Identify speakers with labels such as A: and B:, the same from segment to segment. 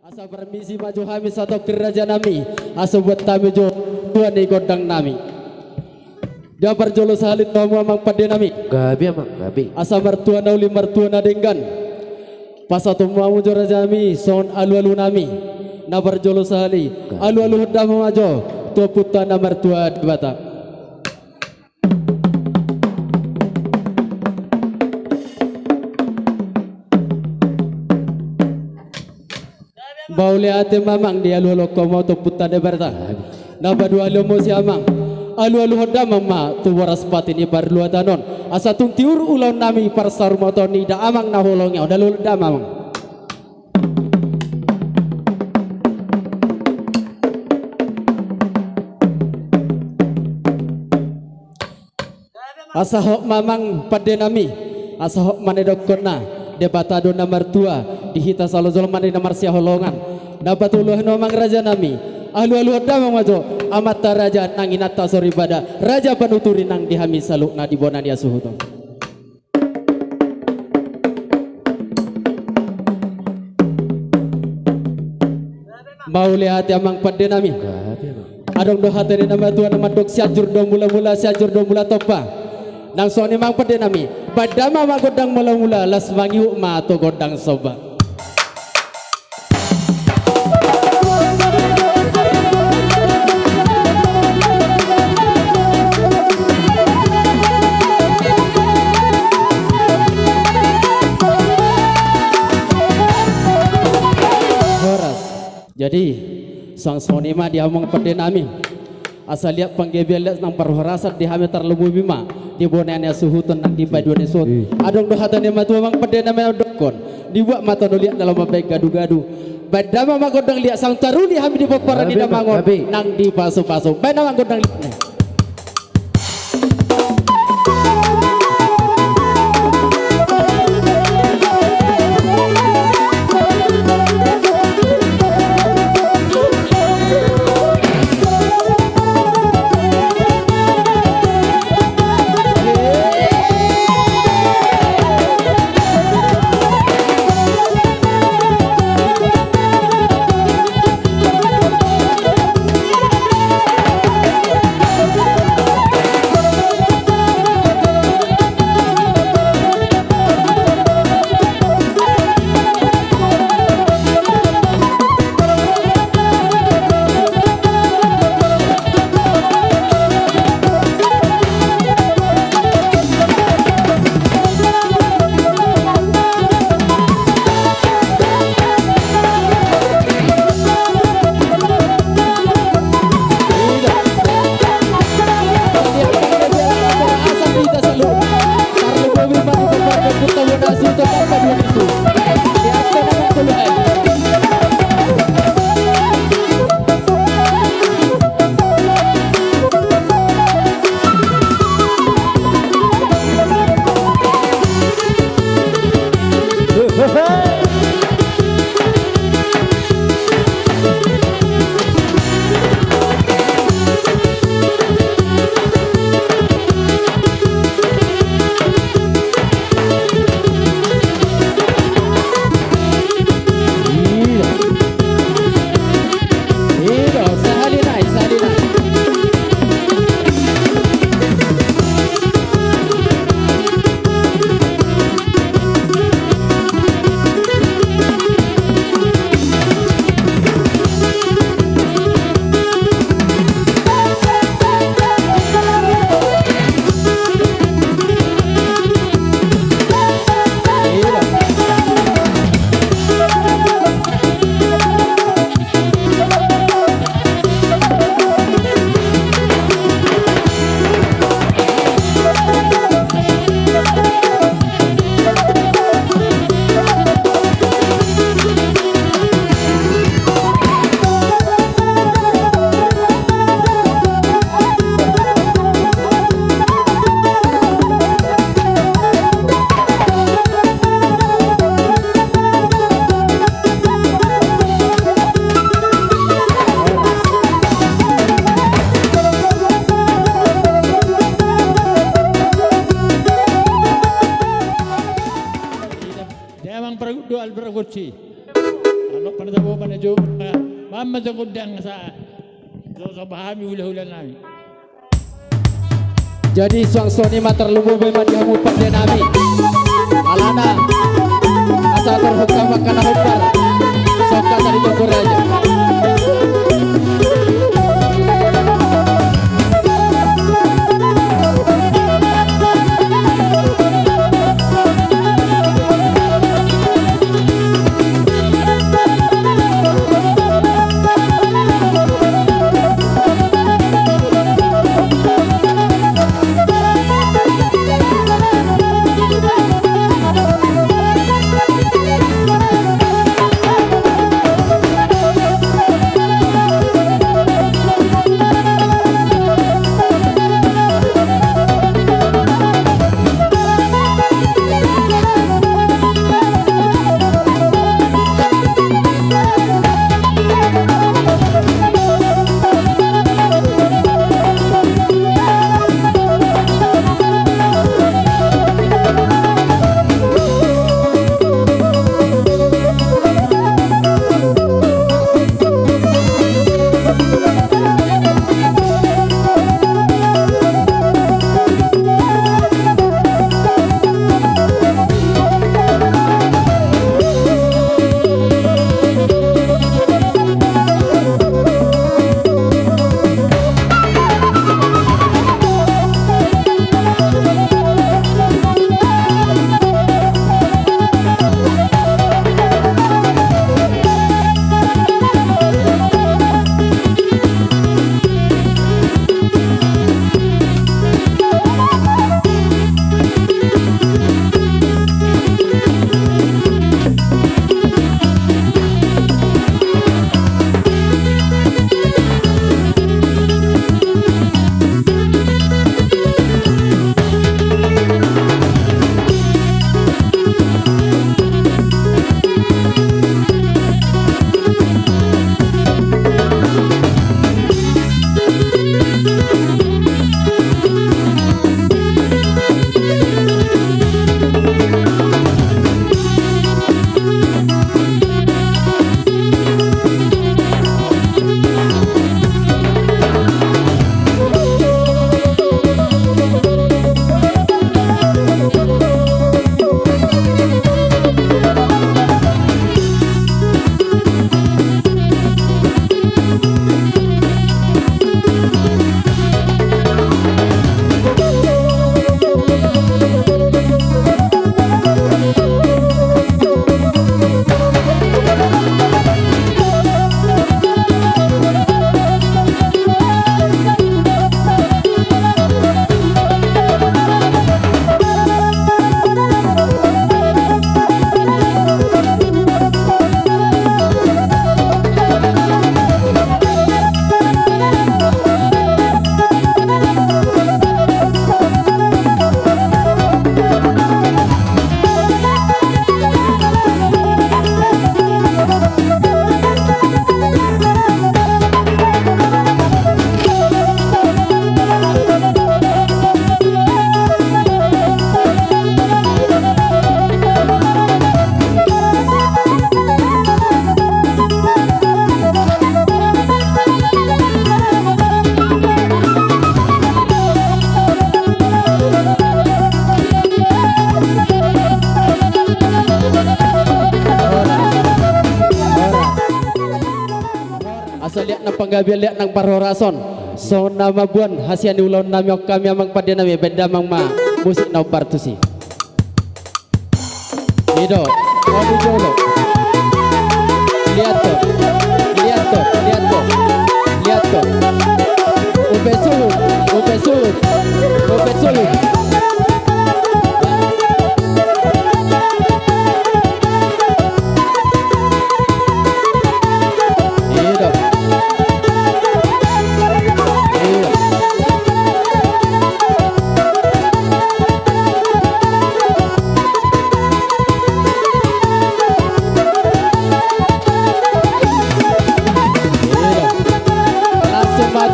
A: Asa permisi maju kami satu kerajaan nami. Asa buat kami jo tuan di godang nami. Dia perjolo salit namu amang pada nami.
B: Gabi amang gabi.
A: Asa mertua nauli mertua nadenggan. Pasatu mamu jo raja nami son alu-alu nami. Na perjolo sali alu-alu hendak memajo. Tua putra na mertua di Batak. Baule ate mamang dia alu-alu komo tu putra de Batak. Na berdua lomo si amang. Alu-alu hoda mama tu waras patini barlu atanon. Asa tung tiur ulau nami parsar motoni da amang na holongnya udah lulu da mamang. Asa hok mamang pada nami. Asa hok manedokona debata do nomor tua dihita salozol mane nomor sia holongan. Dapat uluh nomang raja nami. Alu-alu hoda mamajo amata raja nanginata sori bada raja penuturi nang dihami saluk na dibona dia suhu to. Mau lihat amang pada nami. Adong do hatene nama tua nama dok siajur do mula-mula siajur do mula topa. Nang soni mang pada nami. Pada mama godang mula-mula las mangi ma to godang soba. Jadi sang sonima dia omong pada nami asal lihat penggebel nang perharasan di hame terlebu bima di bonanya suhu tenang di baju ni sut adong do hatane matu omong pada nami dokon dibuat mata do lihat dalam baik gadu-gadu bada mama godang lihat sang taruni hame di paparan di damangon nang di pasu-pasu bada mama godang lihat
B: Panatabo panadyo. Mamasakod ang sa bahami hula-hula namin.
A: Jadi suang soni mater lubu be mati hamu pande nami. Alana asal terhukka makana hukar. Soka dari tukur aja. Asal lihat nang panggabian lihat nang parhorason. So nama buan hasian ulon nami kami amang pada nami benda mang ma musik nau partusi. Ido, mau jolo. Lihat tuh, lihat tuh, lihat tuh, lihat tuh. Upesulut, upesulut, upesulut.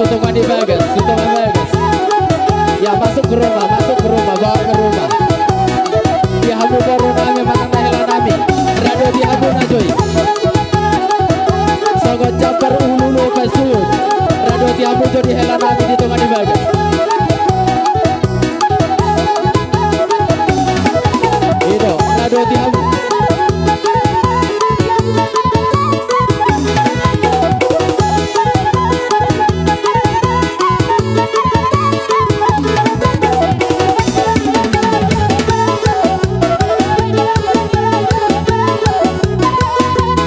A: Tutungan di Vegas, ya masuk ke rumah, hamu jadi hela nami di tengah di bagas. Itu ngado di hamu.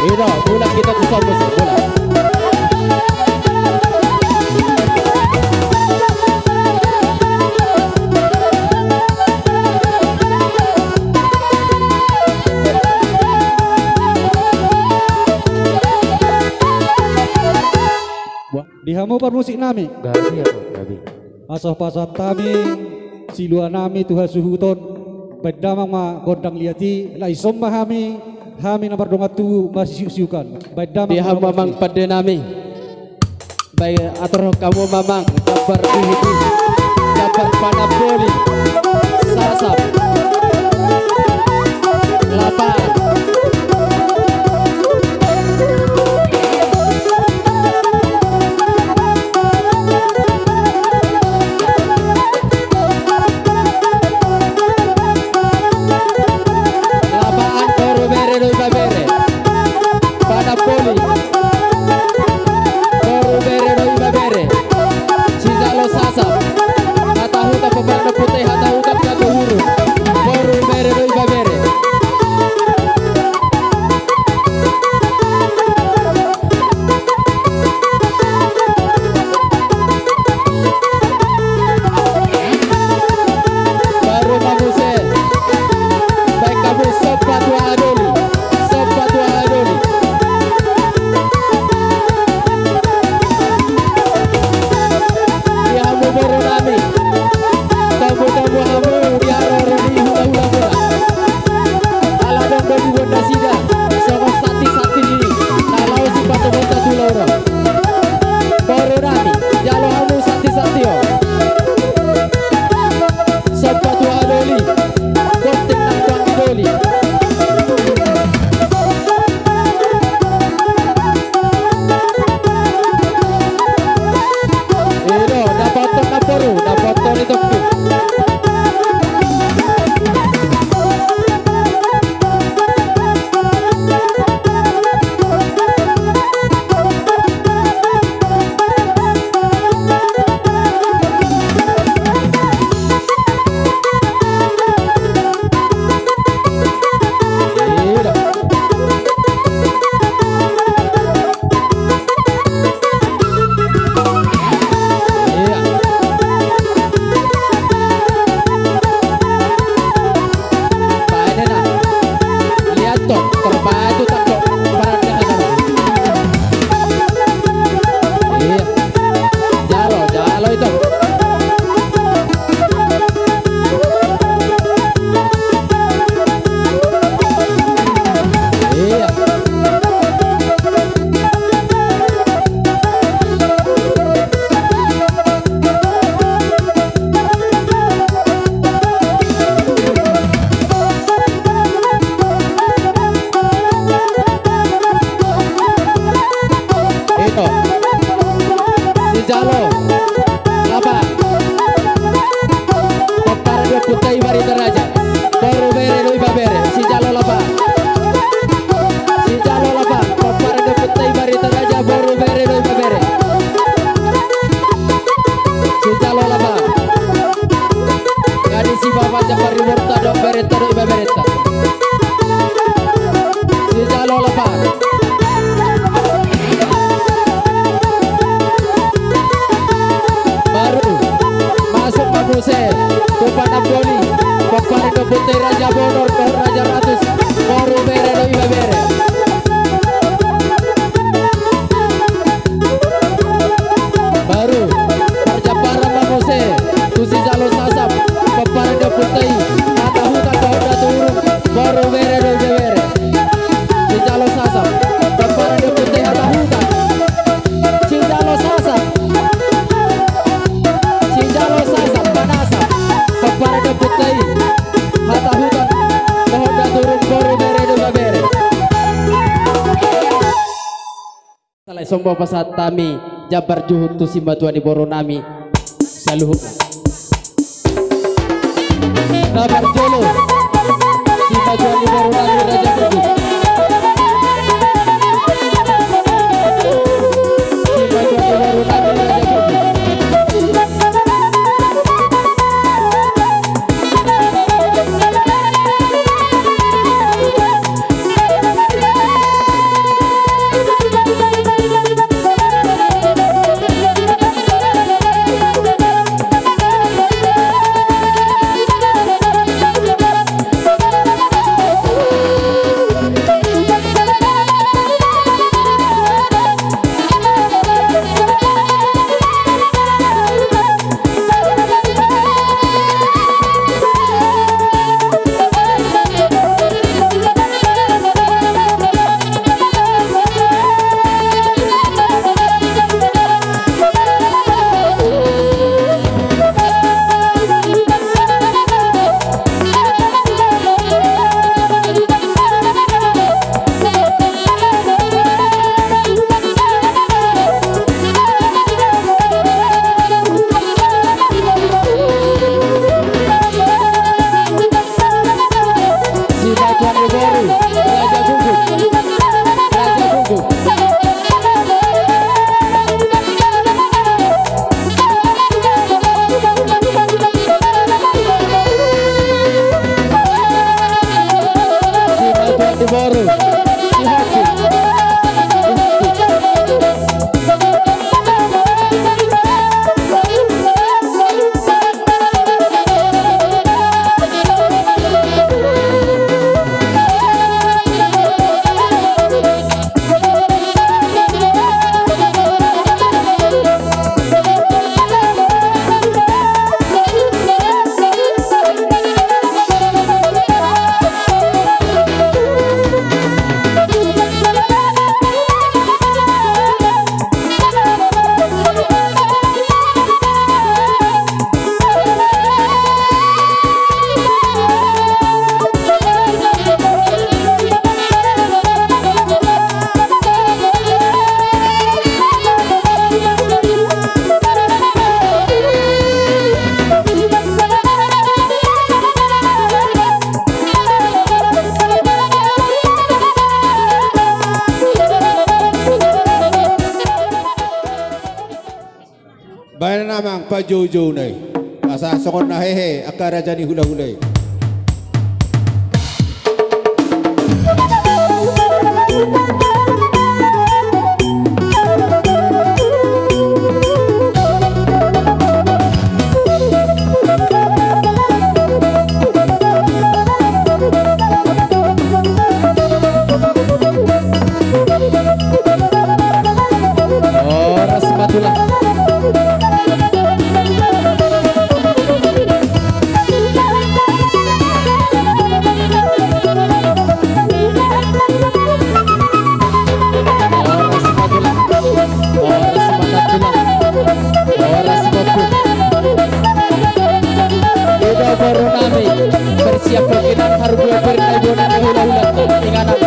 A: Itu bulan kita kusam musik bulan.
C: Dihamu permusik nami
A: Gabi apa? Gabi.
C: asah pasat tami silua nami tuha suhuton bedamang ma gondang liati lai somma hami nomor dongatu masih siukan bedamang
A: Dia mamang pada nami. Baik atur kamu mamang kabar dihiti kabar pada boli sasap lapan lapaan baru bere doi babere pada boli baru bere doi babere sisalo sasap hata huta pebarna putih hata huta kato huru baru bere doi babere baru mabuse baik kamu sobat wa adoli dihamu baru nami tamu hamu diharoro di hula-hula mula ala dong dodi wanda sida sokong sati ini kalau si batu bata dula orang baru nami jalo hamu sati yo sobat wa adoli kontek nang tuang idoli Ino, dapat naporu, dapat itu. Putih Raja Bonor, Raja Ratus, baru bere doi babere. Baru Parjapara Mamose, Tusi Jalo Sasap, Peparga Putih, Kata Huta Kauda Turun, baru bere doi babere. Si Jalo Sasap, Peparga Putih Kata Huta, Si Jalo Sasap, Si Jalo Sasap, Panasap, Peparga Putih. Hata hutan Kohoda turun baru bere doi babere. Salai sombo pasat tami Jabar Juhut tu Simbatuani Boronami Saluhuk Jabar Jolo Simbatuani Boronami Raja Kudu Simbatuani Boronami Raja Kudu
D: Bayan namang pa Jojo nay. Asa sokon na hehe akara jani hula-hulay.
A: Bersiap kemungkinan harga bernaibunan hula-hula inganan.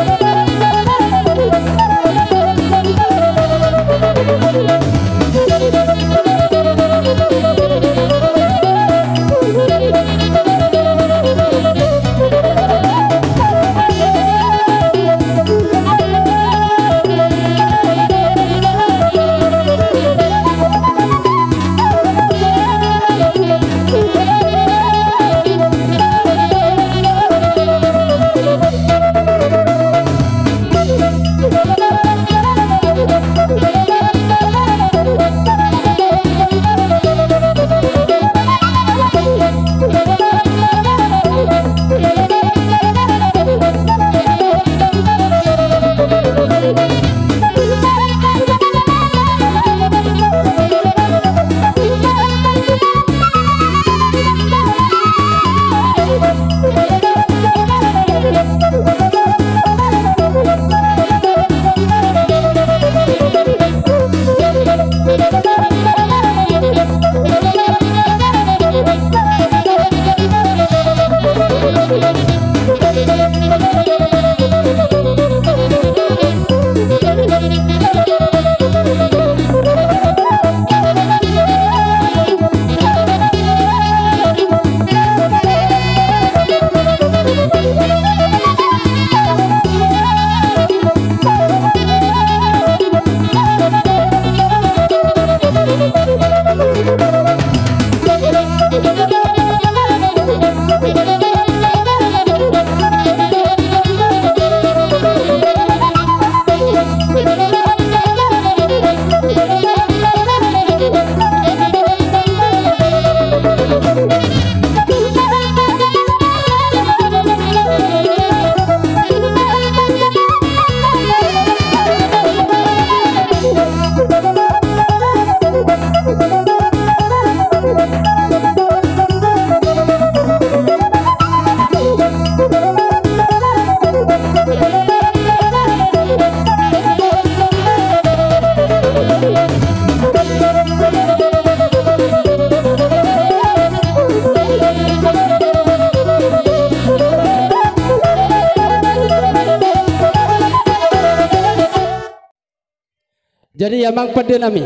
A: Jadi amang pada nami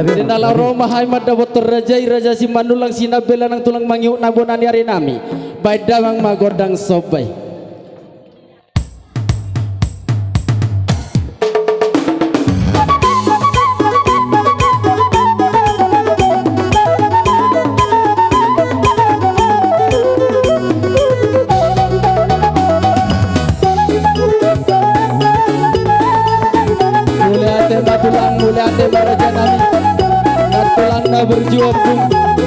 A: dinala Roma hai madabotor raja si manulang sinabela nang tulang mangiu nabonani ari nami baik damang magodang sobai. Mulia maraja nami katulang na berjuang pun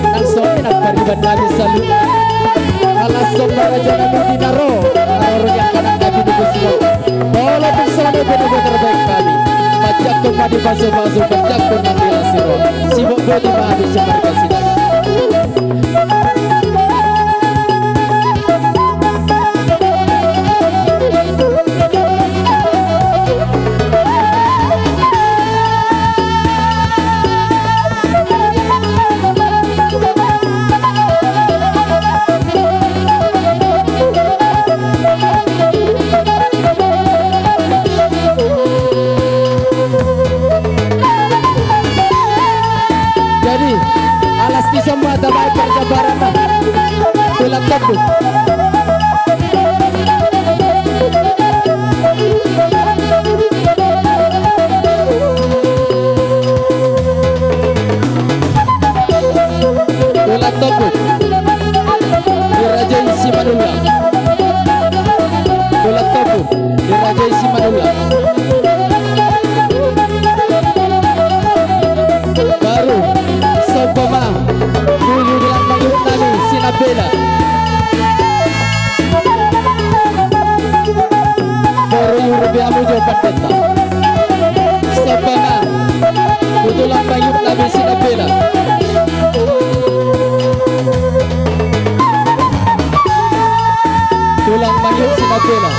A: nang sokin at pariban nabi salu alas som maraja nami dinaro aroro yang kanan nabi dibuslo bola bersama benar terbaik kami pajak kong madi baso-baso pajak kong nandila siro sibuk bodi mahadi semarga sidang. Semua terbaik perjabaran tulang tebu tulang tebu dirajai Simanullah tulang tebu dirajai Simanullah baru Sobama dulu dengan manggil nami Sinabela baru Yurbi Amujo Pateta Sobama tulang manggil nami Sinabela tulang manggil Sinabela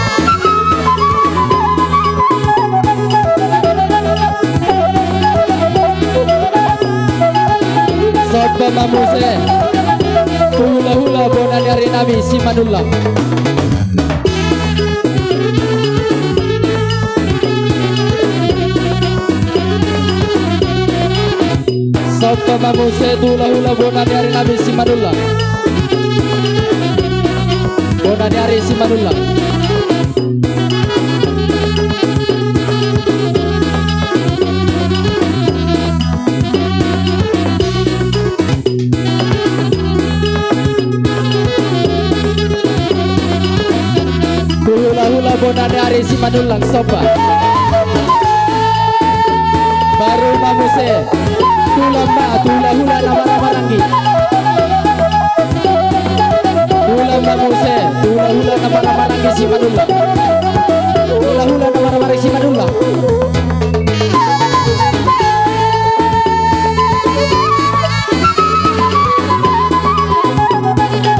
A: Sobama Muse hula-hula bonani hari Nabi Simanullah Sobama Muse hula-hula bonani hari Nabi Simanullah bonani hari Simanullah hula-hula bonani hari Simanullah soba baru mamuse tulamba hula-hula nama-nama ranggi tulamba muse hula-hula nama-nama ranggi Simanullah hula-hula nama-nama ranggi Simanullah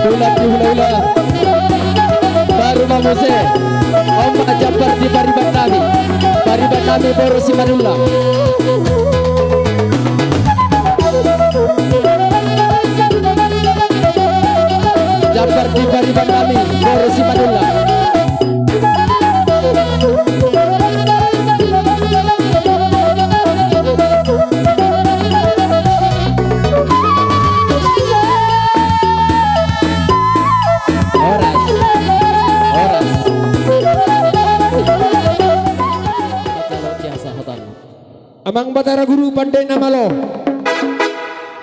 A: hula-hula baru mamuse Om Jabar di Bariban Nabi baru Simanullah Jabar di Bariban Nabi baru Simanullah
E: Amang Batara Guru pandai namalo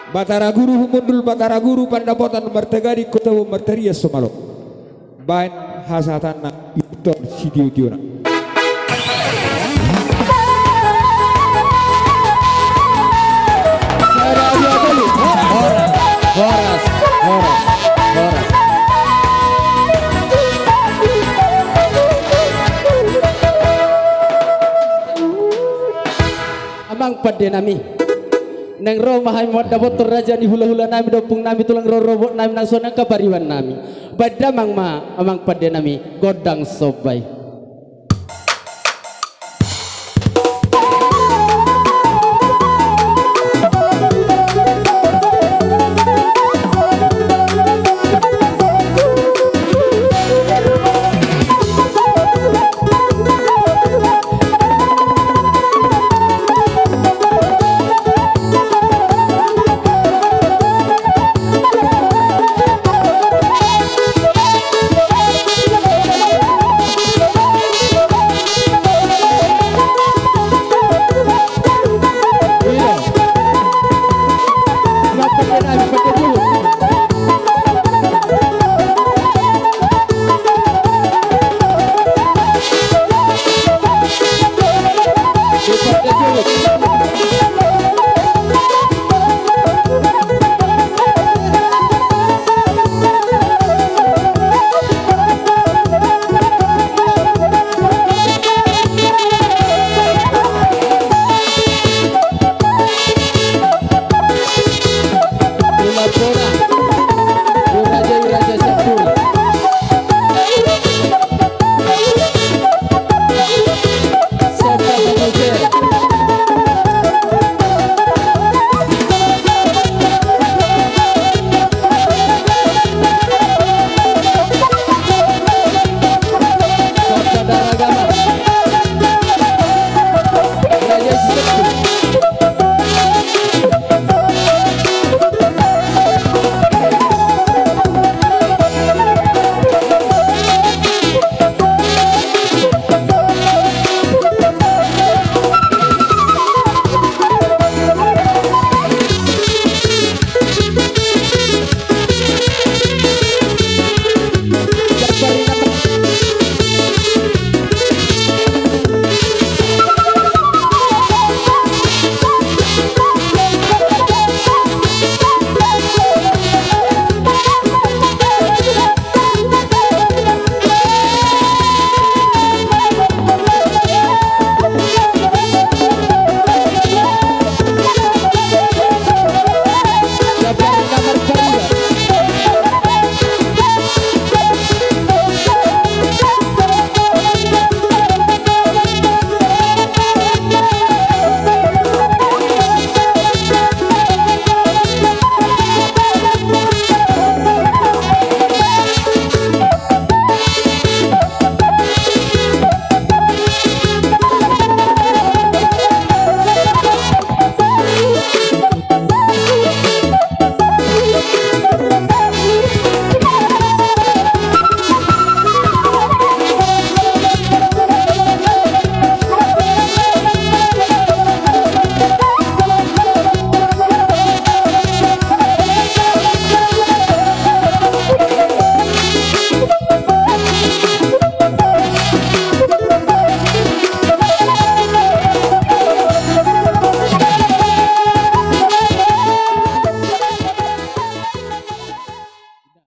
E: Batara Guru mundul Batara Guru pandapotan mertegari kota merteria somalo bain hasatana itu sidiu-diuna
A: Horas amang pada nami neng Roma hai mod dapat raja ni hula-hula nami dopung nami tulang robot nami nang sonang kabariwan nami badamang ma amang pada nami godang sobai